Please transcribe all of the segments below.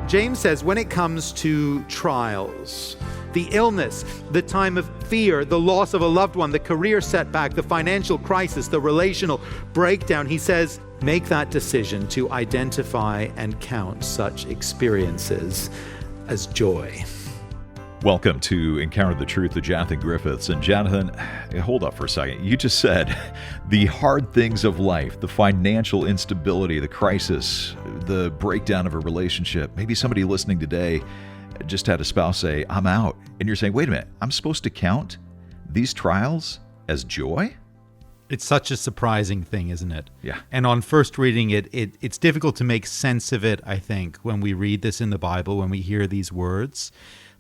James says when it comes to trials, the illness, the time of fear, the loss of a loved one, the career setback, the financial crisis, the relational breakdown, he says, make that decision to identify and count such experiences as joy. Welcome to Encounter the Truth with Jonathan Griffiths. And Jonathan, hold up for a second. You just said the hard things of life, the financial instability, the crisis, the breakdown of a relationship. Maybe somebody listening today just had a spouse say, I'm out. And you're saying, wait a minute, I'm supposed to count these trials as joy? It's such a surprising thing, isn't it? Yeah. And on first reading it, it's difficult to make sense of it, I think, when we read this in the Bible, when we hear these words.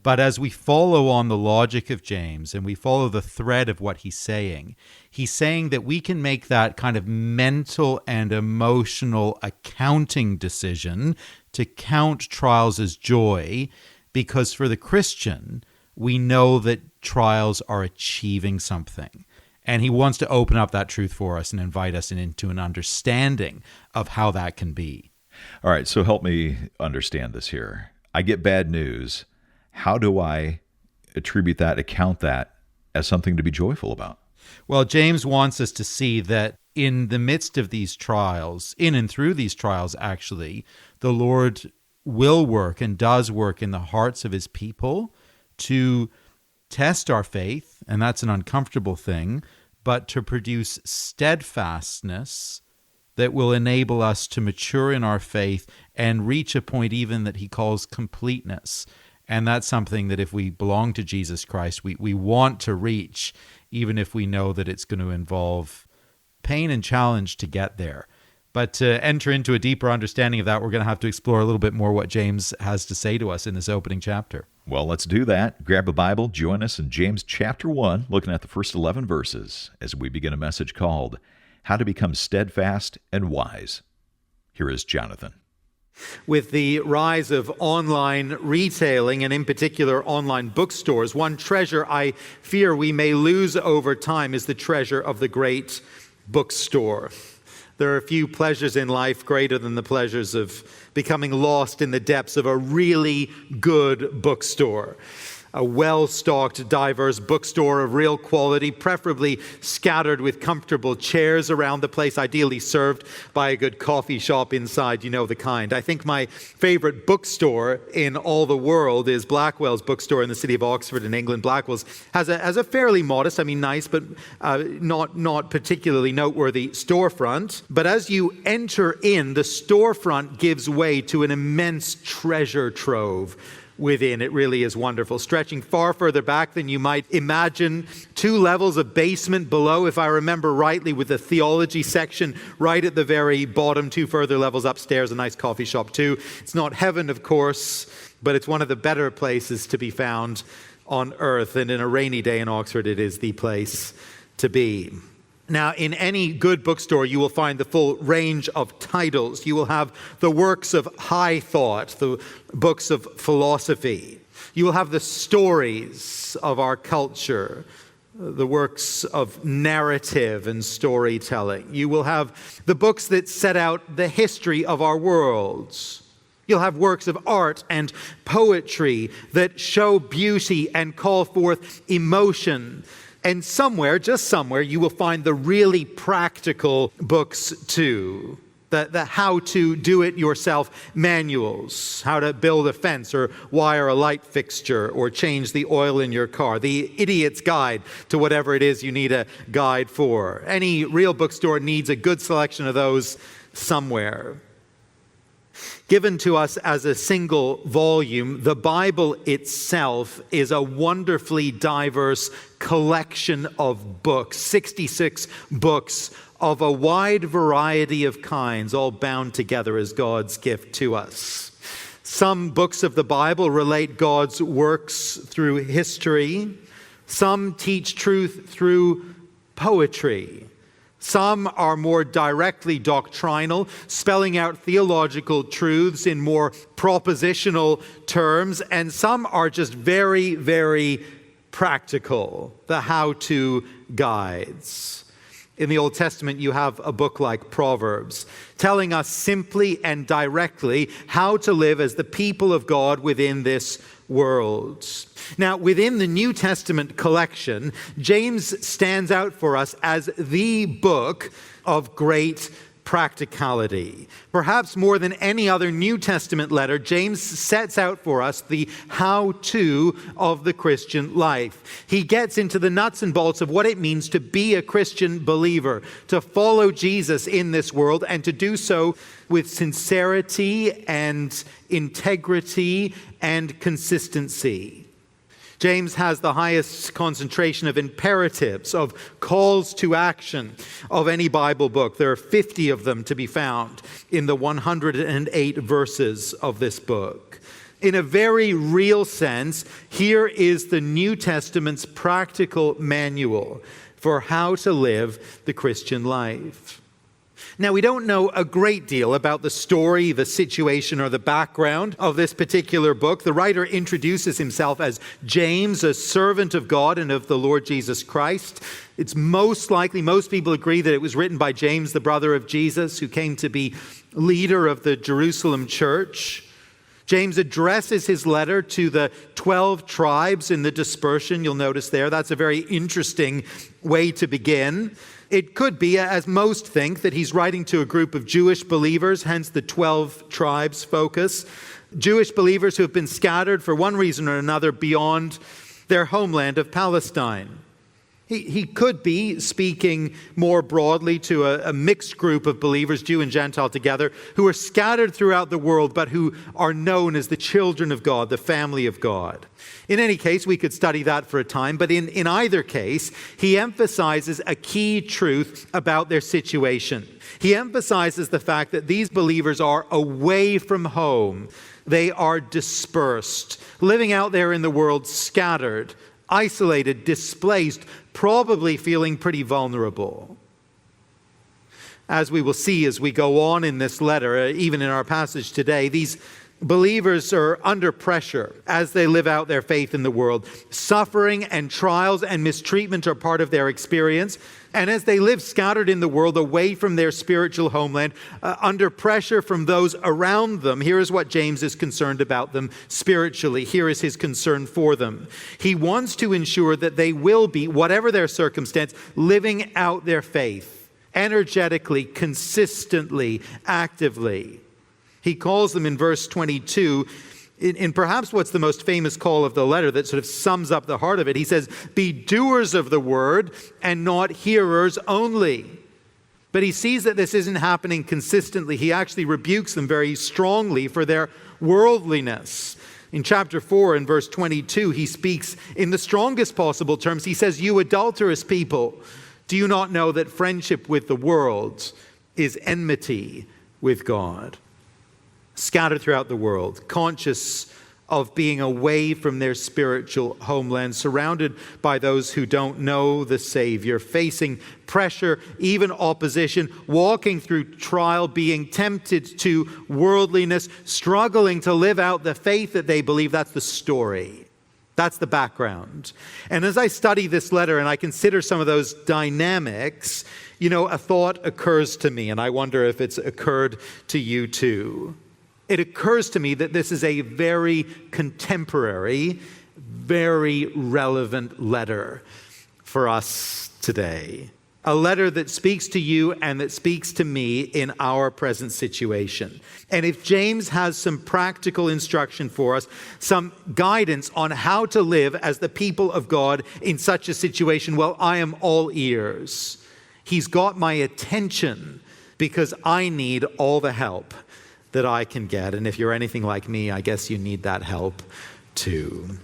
But as we follow on the logic of James and we follow the thread of what he's saying that we can make that kind of mental and emotional accounting decision to count trials as joy, because for the Christian, we know that trials are achieving something. And he wants to open up that truth for us and invite us into an understanding of how that can be. All right, so help me understand this here. I get bad news. How do I attribute that, account that as something to be joyful about? Well, James wants us to see that in the midst of these trials, in and through these trials, actually, the Lord will work and does work in the hearts of his people to test our faith, and that's an uncomfortable thing, but to produce steadfastness that will enable us to mature in our faith and reach a point even that he calls completeness. And that's something that if we belong to Jesus Christ, we want to reach, even if we know that it's going to involve pain and challenge to get there. But to enter into a deeper understanding of that, we're going to have to explore a little bit more what James has to say to us in this opening chapter. Well, let's do that. Grab a Bible, join us in James chapter 1, looking at the first 11 verses as we begin a message called How to Become Steadfast and Wise. Here is Jonathan. With the rise of online retailing, and in particular online bookstores, one treasure I fear we may lose over time is the treasure of the great bookstore. There are few pleasures in life greater than the pleasures of becoming lost in the depths of a really good bookstore. A well-stocked, diverse bookstore of real quality, preferably scattered with comfortable chairs around the place, ideally served by a good coffee shop inside, you know the kind. I think my favorite bookstore in all the world is Blackwell's bookstore in the city of Oxford in England. Blackwell's has a fairly modest, nice, but not particularly noteworthy storefront. But as you enter in, the storefront gives way to an immense treasure trove within. It really is wonderful. Stretching far further back than you might imagine, 2 levels of basement below, if I remember rightly, with the theology section right at the very bottom, 2 further levels upstairs, a nice coffee shop too. It's not heaven, of course, but it's one of the better places to be found on earth. And in a rainy day in Oxford, it is the place to be. Now, in any good bookstore, you will find the full range of titles. You will have the works of high thought, the books of philosophy. You will have the stories of our culture, the works of narrative and storytelling. You will have the books that set out the history of our worlds. You'll have works of art and poetry that show beauty and call forth emotion. And somewhere, just somewhere, you will find the really practical books too. The how-to-do-it-yourself manuals, how to build a fence or wire a light fixture or change the oil in your car, the idiot's guide to whatever it is you need a guide for. Any real bookstore needs a good selection of those somewhere. Given to us as a single volume, the Bible itself is a wonderfully diverse collection of books, 66 books of a wide variety of kinds, all bound together as God's gift to us. Some books of the Bible relate God's works through history. Some teach truth through poetry. Some are more directly doctrinal, spelling out theological truths in more propositional terms, and some are just very, very practical, the how-to guides. In the Old Testament, you have a book like Proverbs, telling us simply and directly how to live as the people of God within this world. Now, within the New Testament collection, James stands out for us as the book of great practicality. Perhaps more than any other New Testament letter, James sets out for us the how-to of the Christian life. He gets into the nuts and bolts of what it means to be a Christian believer, to follow Jesus in this world, and to do so with sincerity and integrity and consistency. James has the highest concentration of imperatives, of calls to action of any Bible book. There are 50 of them to be found in the 108 verses of this book. In a very real sense, here is the New Testament's practical manual for how to live the Christian life. Now, we don't know a great deal about the story, the situation, or the background of this particular book. The writer introduces himself as James, a servant of God and of the Lord Jesus Christ. It's most likely, most people agree that it was written by James, the brother of Jesus, who came to be leader of the Jerusalem church. James addresses his letter to the 12 tribes in the dispersion. You'll notice there, that's a very interesting way to begin. It could be, as most think, that he's writing to a group of Jewish believers, hence the 12 tribes focus. Jewish believers who have been scattered for one reason or another beyond their homeland of Palestine. He could be speaking more broadly to a mixed group of believers, Jew and Gentile together, who are scattered throughout the world, but who are known as the children of God, the family of God. In any case, we could study that for a time, but in either case, he emphasizes a key truth about their situation. He emphasizes the fact that these believers are away from home. They are dispersed, living out there in the world, scattered, isolated, displaced, probably feeling pretty vulnerable. As we will see as we go on in this letter, even in our passage today, these believers are under pressure as they live out their faith in the world. Suffering and trials and mistreatment are part of their experience. And as they live scattered in the world, away from their spiritual homeland, under pressure from those around them, here is what James is concerned about them spiritually. Here is his concern for them. He wants to ensure that they will be, whatever their circumstance, living out their faith, energetically, consistently, actively. He calls them in verse 22, in perhaps what's the most famous call of the letter that sort of sums up the heart of it. He says, be doers of the word and not hearers only. But he sees that this isn't happening consistently. He actually rebukes them very strongly for their worldliness. In chapter 4 and verse 22, he speaks in the strongest possible terms. He says, you adulterous people, do you not know that friendship with the world is enmity with God? Scattered throughout the world, conscious of being away from their spiritual homeland, surrounded by those who don't know the Savior, facing pressure, even opposition, walking through trial, being tempted to worldliness, struggling to live out the faith that they believe. That's the story. That's the background. And as I study this letter and I consider some of those dynamics, a thought occurs to me, and I wonder if it's occurred to you too. It occurs to me that this is a very contemporary, very relevant letter for us today. A letter that speaks to you and that speaks to me in our present situation. And if James has some practical instruction for us, some guidance on how to live as the people of God in such a situation, well, I am all ears. He's got my attention because I need all the help that I can get. And if you're anything like me, I guess you need that help too.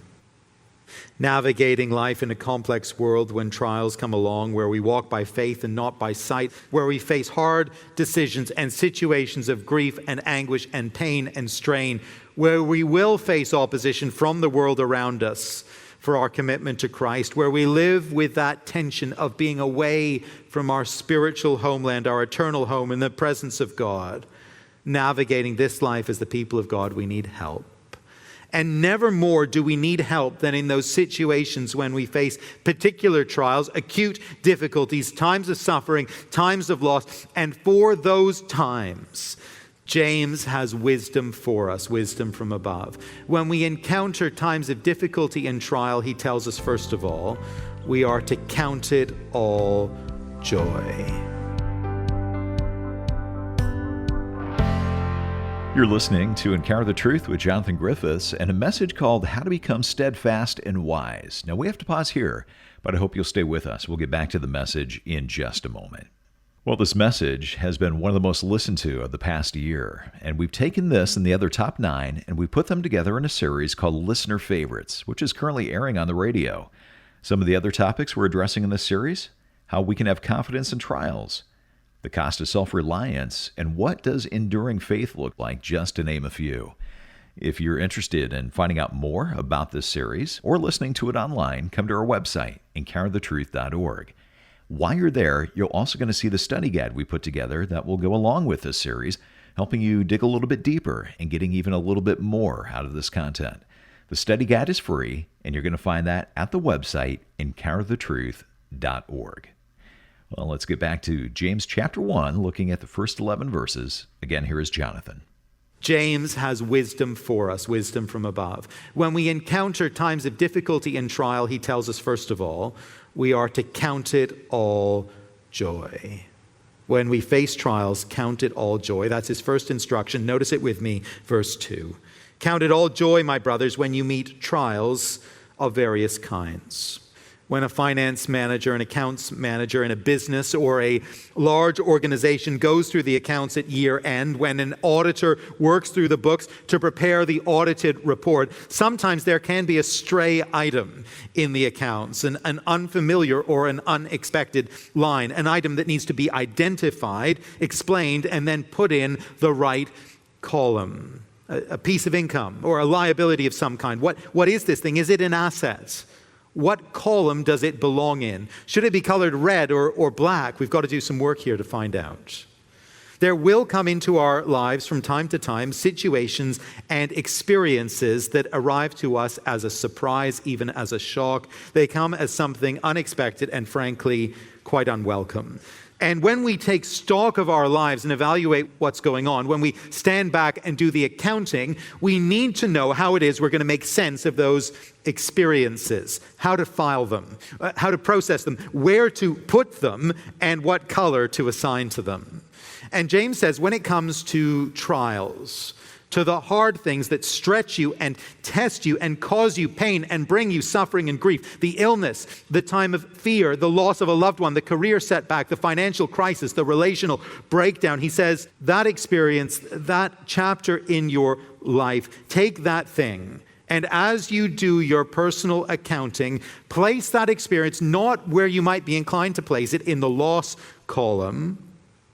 Navigating life in a complex world when trials come along, where we walk by faith and not by sight, where we face hard decisions and situations of grief and anguish and pain and strain, where we will face opposition from the world around us for our commitment to Christ, where we live with that tension of being away from our spiritual homeland, our eternal home in the presence of God. Navigating this life as the people of God, we need help. And never more do we need help than in those situations when we face particular trials, acute difficulties, times of suffering, times of loss. And for those times, James has wisdom for us, wisdom from above. When we encounter times of difficulty and trial, he tells us, first of all, we are to count it all joy. You're listening to Encounter the Truth with Jonathan Griffiths and a message called How to Become Steadfast and Wise. Now, we have to pause here, but I hope you'll stay with us. We'll get back to the message in just a moment. Well, this message has been one of the most listened to of the past year, and we've taken this and the other top 9, and we put them together in a series called Listener Favorites, which is currently airing on the radio. Some of the other topics we're addressing in this series: how we can have confidence in trials, the cost of self-reliance, and what does enduring faith look like, just to name a few. If you're interested in finding out more about this series or listening to it online, come to our website, encounterthetruth.org. While you're there, you're also going to see the study guide we put together that will go along with this series, helping you dig a little bit deeper and getting even a little bit more out of this content. The study guide is free, and you're going to find that at the website, encounterthetruth.org. Well, let's get back to James chapter 1, looking at the first 11 verses. Again, here is Jonathan. James has wisdom for us, wisdom from above. When we encounter times of difficulty and trial, he tells us, first of all, we are to count it all joy. When we face trials, count it all joy. That's his first instruction. Notice it with me, verse 2. Count it all joy, my brothers, when you meet trials of various kinds. When a finance manager, an accounts manager in a business or a large organization goes through the accounts at year end, when an auditor works through the books to prepare the audited report, sometimes there can be a stray item in the accounts, an unfamiliar or an unexpected line, an item that needs to be identified, explained, and then put in the right column. A piece of income or a liability of some kind. What is this thing? Is it an asset? What column does it belong in? Should it be colored red or black? We've got to do some work here to find out. There will come into our lives from time to time situations and experiences that arrive to us as a surprise, even as a shock. They come as something unexpected and frankly quite unwelcome. And when we take stock of our lives and evaluate what's going on, when we stand back and do the accounting, we need to know how it is we're going to make sense of those experiences, how to file them, how to process them, where to put them, and what color to assign to them. And James says when it comes to trials, to the hard things that stretch you and test you and cause you pain and bring you suffering and grief, the illness, the time of fear, the loss of a loved one, the career setback, the financial crisis, the relational breakdown. He says that experience, that chapter in your life, take that thing, and as you do your personal accounting, place that experience not where you might be inclined to place it, in the loss column.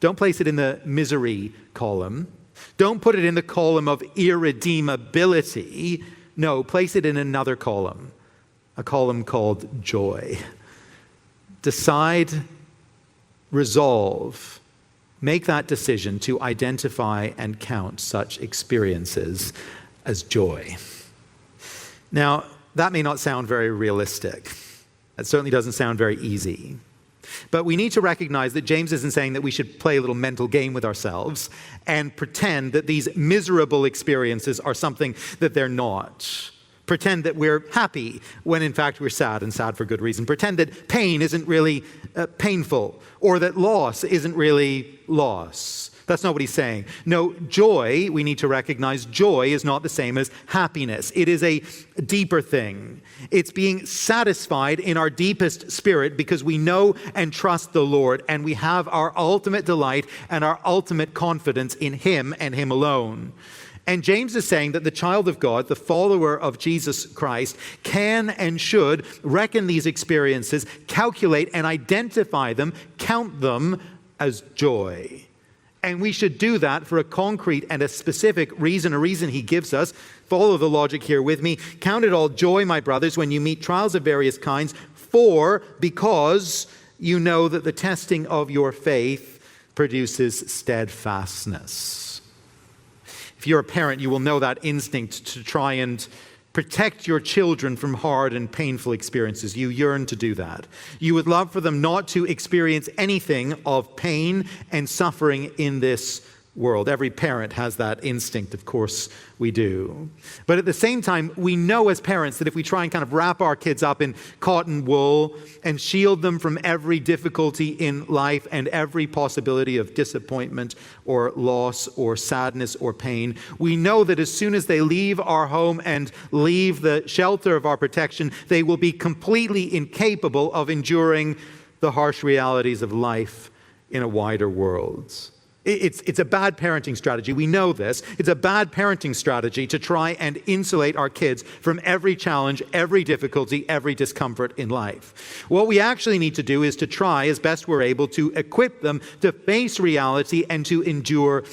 Don't place it in the misery column. Don't put it in the column of irredeemability. No, place it in another column, a column called joy. Decide, resolve, make that decision to identify and count such experiences as joy. Now, that may not sound very realistic. It certainly doesn't sound very easy. But we need to recognize that James isn't saying that we should play a little mental game with ourselves and pretend that these miserable experiences are something that they're not. Pretend that we're happy when in fact we're sad, and sad for good reason. Pretend that pain isn't really painful, or that loss isn't really loss. That's not what he's saying. No, joy, we need to recognize, joy is not the same as happiness. It is a deeper thing. It's being satisfied in our deepest spirit because we know and trust the Lord, and we have our ultimate delight and our ultimate confidence in Him and Him alone. And James is saying that the child of God, the follower of Jesus Christ, can and should reckon these experiences, calculate and identify them, count them as joy. And we should do that for a concrete and a specific reason, a reason he gives us. Follow the logic here with me. Count it all joy, my brothers, when you meet trials of various kinds, because you know that the testing of your faith produces steadfastness. If If you're a parent, you will know that instinct to try and protect your children from hard and painful experiences. You yearn to do that. You would love for them not to experience anything of pain and suffering in this world. Every parent has that instinct, of course we do. But at the same time, we know as parents that if we try and kind of wrap our kids up in cotton wool and shield them from every difficulty in life and every possibility of disappointment or loss or sadness or pain, we know that as soon as they leave our home and leave the shelter of our protection, they will be completely incapable of enduring the harsh realities of life in a wider world. It's a bad parenting strategy. We know this. It's a bad parenting strategy to try and insulate our kids from every challenge, every difficulty, every discomfort in life. What we actually need to do is to try, as best we're able, to equip them to face reality and to endure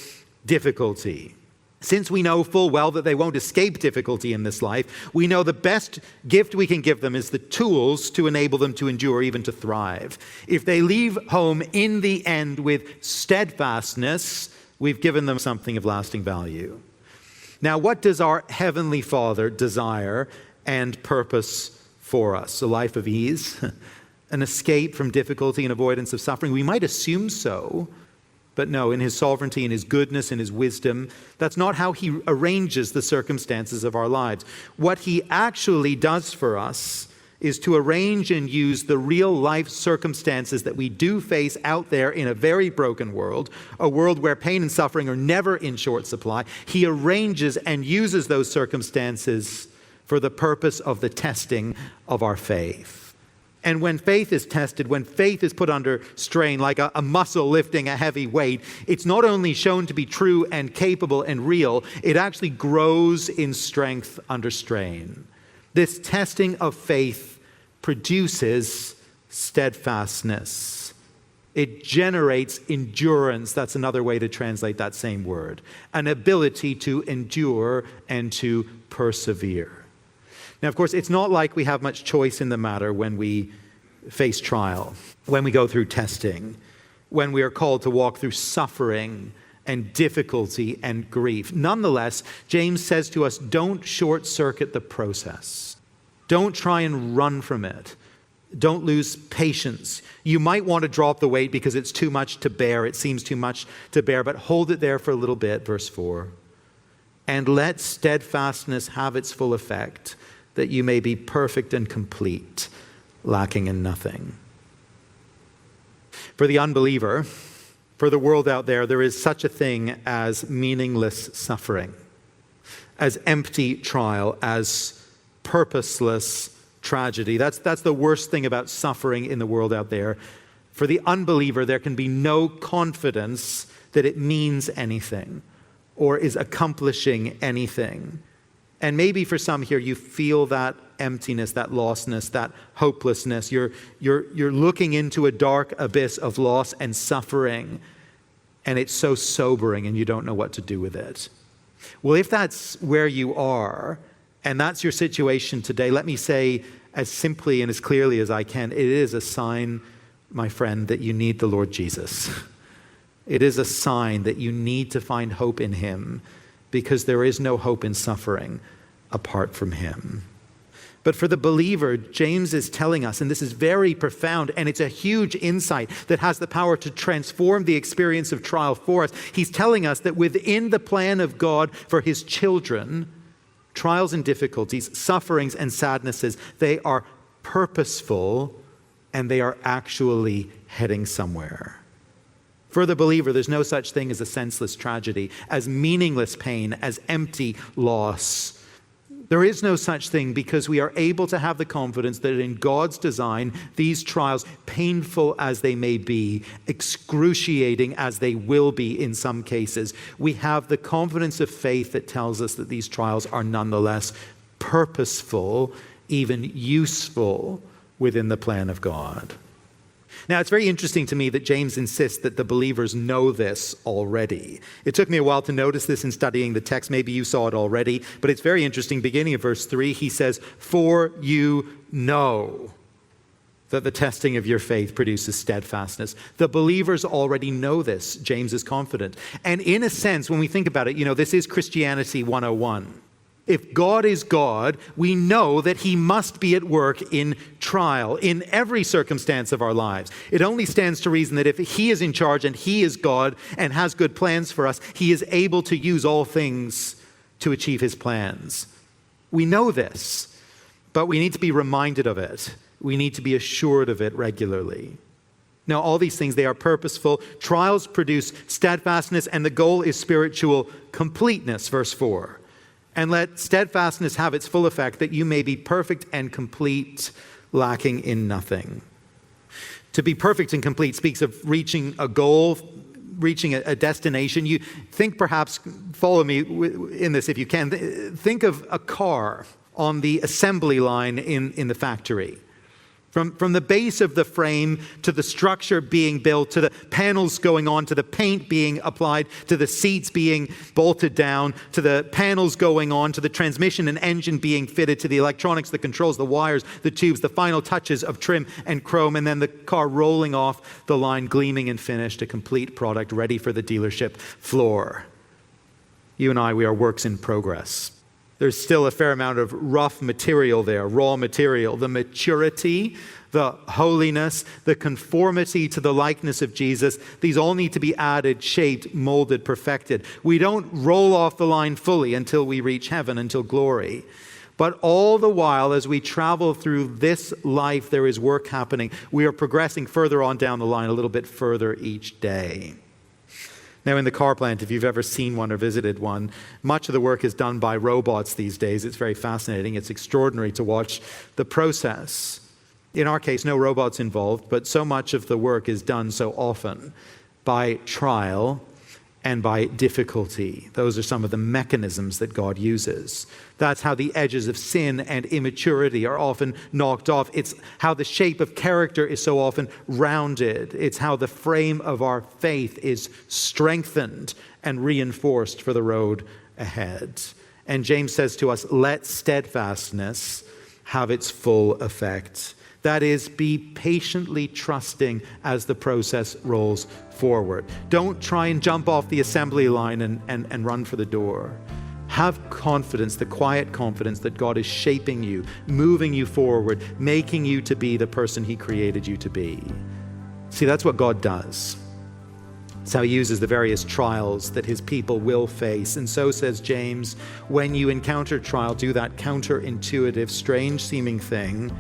difficulty. Since we know full well that they won't escape difficulty in this life, we know the best gift we can give them is the tools to enable them to endure, even to thrive. If they leave home in the end with steadfastness, we've given them something of lasting value. Now, what does our Heavenly Father desire and purpose for us? A life of ease? An escape from difficulty and avoidance of suffering? We might assume so. But no, in his sovereignty, in his goodness, in his wisdom, that's not how he arranges the circumstances of our lives. What he actually does for us is to arrange and use the real life circumstances that we do face out there in a very broken world, a world where pain and suffering are never in short supply. He arranges and uses those circumstances for the purpose of the testing of our faith. And when faith is tested, when faith is put under strain, like a muscle lifting a heavy weight, it's not only shown to be true and capable and real, it actually grows in strength under strain. This testing of faith produces steadfastness. It generates endurance. That's another way to translate that same word. An ability to endure and to persevere. Now, of course, it's not like we have much choice in the matter when we face trial, when we go through testing, when we are called to walk through suffering and difficulty and grief. Nonetheless, James says to us, don't short-circuit the process. Don't try and run from it. Don't lose patience. You might want to drop the weight because it's too much to bear. It seems too much to bear, but hold it there for a little bit, verse 4. And let steadfastness have its full effect, that you may be perfect and complete, lacking in nothing. For the unbeliever, for the world out there is such a thing as meaningless suffering, as empty trial, as purposeless tragedy. That's the worst thing about suffering in the world out there. For the unbeliever, there can be no confidence that it means anything or is accomplishing anything. And maybe for some here, you feel that emptiness, that lostness, that hopelessness. You're looking into a dark abyss of loss and suffering, and it's so sobering and you don't know what to do with it. Well, if that's where you are, and that's your situation today, let me say as simply and as clearly as I can, it is a sign, my friend, that you need the Lord Jesus. It is a sign that you need to find hope in him, because there is no hope in suffering apart from him. But for the believer, James is telling us, and this is very profound, and it's a huge insight that has the power to transform the experience of trial for us. He's telling us that within the plan of God for his children, trials and difficulties, sufferings and sadnesses, they are purposeful and they are actually heading somewhere. For the believer, there's no such thing as a senseless tragedy, as meaningless pain, as empty loss. There is no such thing, because we are able to have the confidence that in God's design, these trials, painful as they may be, excruciating as they will be in some cases, we have the confidence of faith that tells us that these trials are nonetheless purposeful, even useful within the plan of God. Now, it's very interesting to me that James insists that the believers know this already. It took me a while to notice this in studying the text. Maybe you saw it already, but it's very interesting. Beginning of verse 3, he says, "For you know that the testing of your faith produces steadfastness. The believers already know this. James is confident. And in a sense, when we think about it, this is Christianity 101. If God is God, we know that he must be at work in trial, in every circumstance of our lives. It only stands to reason that if he is in charge and he is God and has good plans for us, he is able to use all things to achieve his plans. We know this, but we need to be reminded of it. We need to be assured of it regularly. Now, all these things, they are purposeful. Trials produce steadfastness, and the goal is spiritual completeness, verse 4. And let steadfastness have its full effect, that you may be perfect and complete, lacking in nothing. To be perfect and complete speaks of reaching a goal, reaching a destination. You think, perhaps, follow me in this if you can. Think of a car on the assembly line in the factory. From the base of the frame to the structure being built, to the panels going on, to the paint being applied, to the seats being bolted down, to the panels going on, to the transmission and engine being fitted, to the electronics, the controls, the wires, the tubes, the final touches of trim and chrome, and then the car rolling off the line, gleaming and finished, a complete product ready for the dealership floor. You and I, we are works in progress. There's still a fair amount of rough material there, raw material. The maturity, the holiness, the conformity to the likeness of Jesus, these all need to be added, shaped, molded, perfected. We don't roll off the line fully until we reach heaven, until glory. But all the while, as we travel through this life, there is work happening. We are progressing further on down the line, a little bit further each day. Now, in the car plant, if you've ever seen one or visited one, much of the work is done by robots these days. It's very fascinating. It's extraordinary to watch the process. In our case, no robots involved, but so much of the work is done so often by trial and by difficulty. Those are some of the mechanisms that God uses. That's how the edges of sin and immaturity are often knocked off. It's how the shape of character is so often rounded. It's how the frame of our faith is strengthened and reinforced for the road ahead. And James says to us, let steadfastness have its full effect. That is, be patiently trusting as the process rolls forward. Don't try and jump off the assembly line and run for the door. Have confidence, the quiet confidence that God is shaping you, moving you forward, making you to be the person he created you to be. See, that's what God does. It's how he uses the various trials that his people will face. And so, says James, when you encounter trial, do that counterintuitive, strange-seeming thing.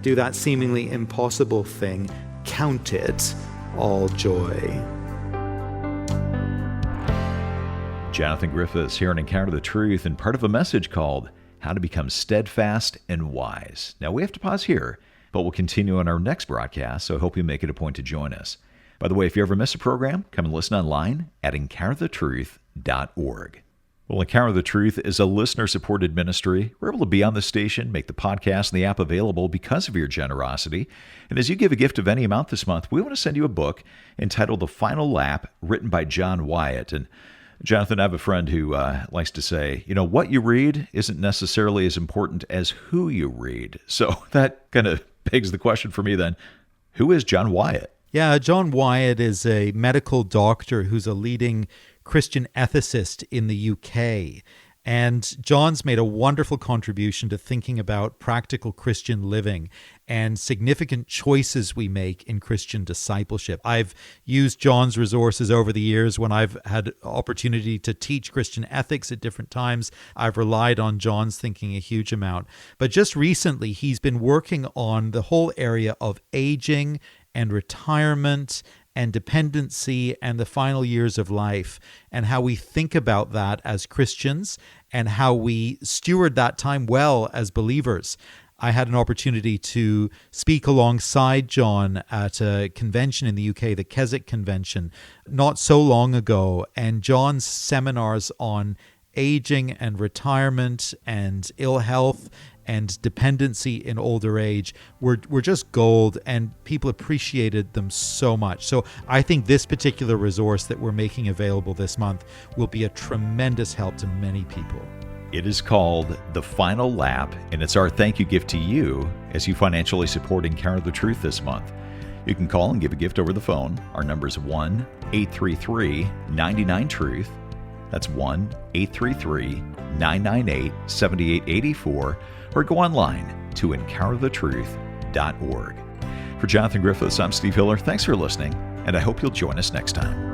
Do that seemingly impossible thing. Count it all joy. Jonathan Griffiths here on Encounter the Truth, and part of a message called How to Become Steadfast and Wise. Now, we have to pause here, but we'll continue on our next broadcast, so I hope you make it a point to join us. By the way, if you ever miss a program, come and listen online at encounterthetruth.org. Well, Encounter the Truth is a listener-supported ministry. We're able to be on the station, make the podcast and the app available because of your generosity. And as you give a gift of any amount this month, we want to send you a book entitled The Final Lap, written by John Wyatt. And Jonathan, I have a friend who likes to say, what you read isn't necessarily as important as who you read. So that kind of begs the question for me then, who is John Wyatt? Yeah, John Wyatt is a medical doctor who's a leading Christian ethicist in the UK. And John's made a wonderful contribution to thinking about practical Christian living and significant choices we make in Christian discipleship. I've used John's resources over the years when I've had opportunity to teach Christian ethics at different times. I've relied on John's thinking a huge amount. But just recently, he's been working on the whole area of aging and retirement and dependency and the final years of life, and how we think about that as Christians and how we steward that time well as believers. I had an opportunity to speak alongside John at a convention in the UK, the Keswick Convention, not so long ago, and John's seminars on aging and retirement and ill health and dependency in older age were just gold, and people appreciated them so much. So I think this particular resource that we're making available this month will be a tremendous help to many people. It is called The Final Lap, and it's our thank you gift to you as you financially support Encounter the Truth this month. You can call and give a gift over the phone. Our number is 1-833-99-TRUTH. That's 1-833-998-7884. Or go online to encounterthetruth.org. For Jonathan Griffiths, I'm Steve Hiller. Thanks for listening, and I hope you'll join us next time.